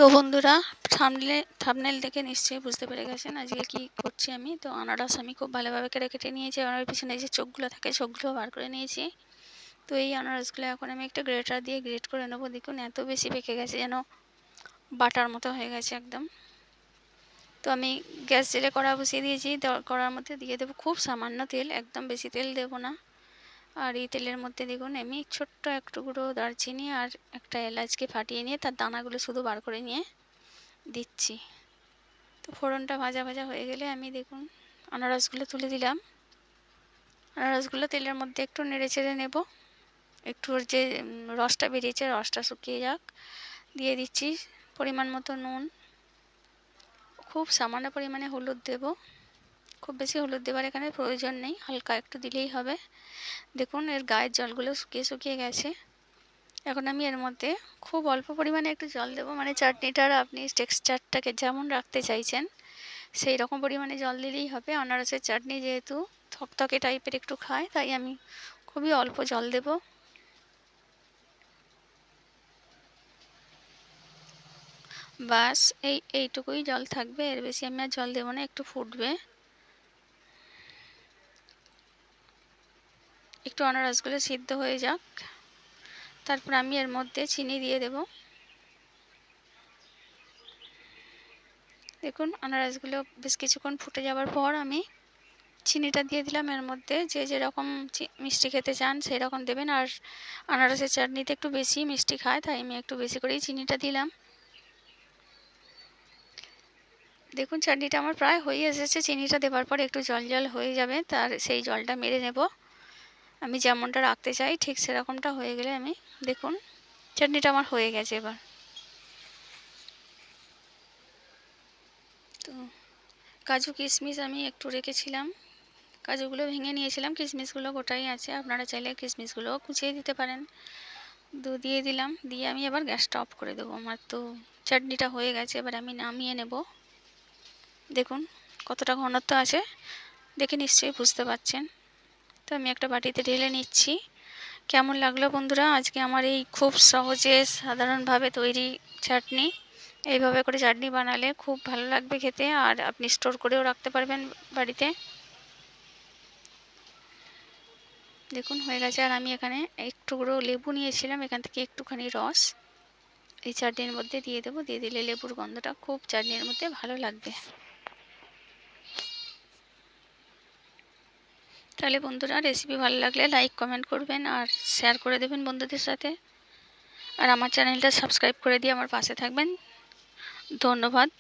তো বন্ধুরা, থাম্বনেল দেখে নিশ্চয়ই বুঝতে পেরে গেছেন আজকে কি করছি আমি। তো আনারস আমি খুব ভালোভাবে কেটে নিয়েছি। আমার পিছনে যে চোখগুলো থাকে চোখগুলো বার করে নিয়েছি। তো এই আনারসগুলো এখন আমি একটা গ্রেটার দিয়ে গ্রেট করে নেবো। দেখুন এত বেশি পেকে গেছে, যেন বাটার মতো হয়ে গেছে একদম। তো আমি গ্যাস জেলে কড়া বসিয়ে দিয়েছি। কড়ার মধ্যে দিয়ে দেবো খুব সামান্য তেল, একদম বেশি তেল দেবো না। আর এই তেলের মধ্যে দেখুন আমি ছোট্ট এক টুকরো দারচিনি আর একটা এলাচকে ফাটিয়ে নিয়ে তার দানাগুলো শুধু বার করে নিয়ে দিচ্ছি। তো ফোড়নটা ভাজা ভাজা হয়ে গেলে আমি দেখুন আনারসগুলো তুলে দিলাম। আনারসগুলো তেলের মধ্যে একটু নেড়ে চেড়ে নেব। একটু ওর যে রসটা বেরিয়েছে রসটা শুকিয়ে যাক। দিয়ে দিচ্ছি পরিমাণ মতো নুন, খুব সামান্য পরিমাণে হলুদ দেব। খুব বেশি হলুদ দেওয়ার এখানে প্রয়োজন নেই, হালকা একটু দিলেই হবে। দেখুন এর গায়ের জলগুলো শুকিয়ে শুকিয়ে গেছে। এখন আমি এর মধ্যে খুব অল্প পরিমাণে একটু জল দেবো, মানে চাটনিটার আপনি টেক্সচারটাকে যেমন রাখতে চাইছেন সেই রকম পরিমাণে জল দিলেই হবে। আনারসের চাটনি যেহেতু থকথকে টাইপের একটু খায়, তাই আমি খুবই অল্প জল দেব। বাস এইটুকুই জল থাকবে, এর বেশি আমি আর জল দেবো না। একটু ফুটবে, একটু আনারসগুলো সিদ্ধ হয়ে যাক, তারপর আমি এর মধ্যে চিনি দিয়ে দেব। দেখুন আনারসগুলো বেশ কিছুক্ষণ ফুটে যাওয়ার পর আমি চিনিটা দিয়ে দিলাম এর মধ্যে। যে যেরকম মিষ্টি খেতে চান সেই রকম দেবেন। আর আনারসের চাটনিতে একটু বেশি মিষ্টি খায়, তাই আমি একটু বেশি করেই চিনিটা দিলাম। দেখুন চাটনিটা আমার প্রায় হয়ে এসেছে। চিনিটা দেওয়ার পর একটু জল জল হয়ে যাবে, তার সেই জলটা মেরে নেব। আমি যেমনটা রাখতে চাই ঠিক সেরকমটা হয়ে গেলে আমি দেখুন চাটনিটা আমার হয়ে গেছে। এবার তো কাজু কিশমিশ আমি একটু রেখেছিলাম, কাজুগুলো ভেঙে নিয়েছিলাম, কিশমিশগুলো গোটাই আছে। আপনারা চাইলে কিশমিশগুলোও কুচিয়ে দিতে পারেন। দিয়ে দিলাম, দিয়ে আমি এবার গ্যাসটা অফ করে দেবো। আমার তো চাটনিটা হয়ে গেছে, এবার আমি নামিয়ে নেব। দেখুন কতটা ঘনত্ব আছে দেখে নিশ্চয়ই বুঝতে পারছেন। তো আমি একটা বাটিতে ঢেলে নিচ্ছি। কেমন লাগলো বন্ধুরা আজকে আমার এই খুব সহজে সাধারণভাবে তৈরি চাটনি? এইভাবে করে চাটনি বানালে খুব ভালো লাগবে খেতে, আর আপনি স্টোর করেও রাখতে পারবেন বাড়িতে। দেখুন হয়ে গেছে। আর আমি এখানে একটুকরো লেবু নিয়েছিলাম, এখান থেকে একটুখানি রস এই চাটনির মধ্যে দিয়ে দেবো। দিয়ে দিলে লেবুর গন্ধটা খুব চাটনির মধ্যে ভালো লাগবে। তাহলে বন্ধুরা রেসিপি ভালো লাগলে লাইক কমেন্ট করবেন আর শেয়ার করে দেবেন বন্ধুদের সাথে। আর আমার চ্যানেলটা সাবস্ক্রাইব করে দিয়ে আমার পাশে থাকবেন। ধন্যবাদ।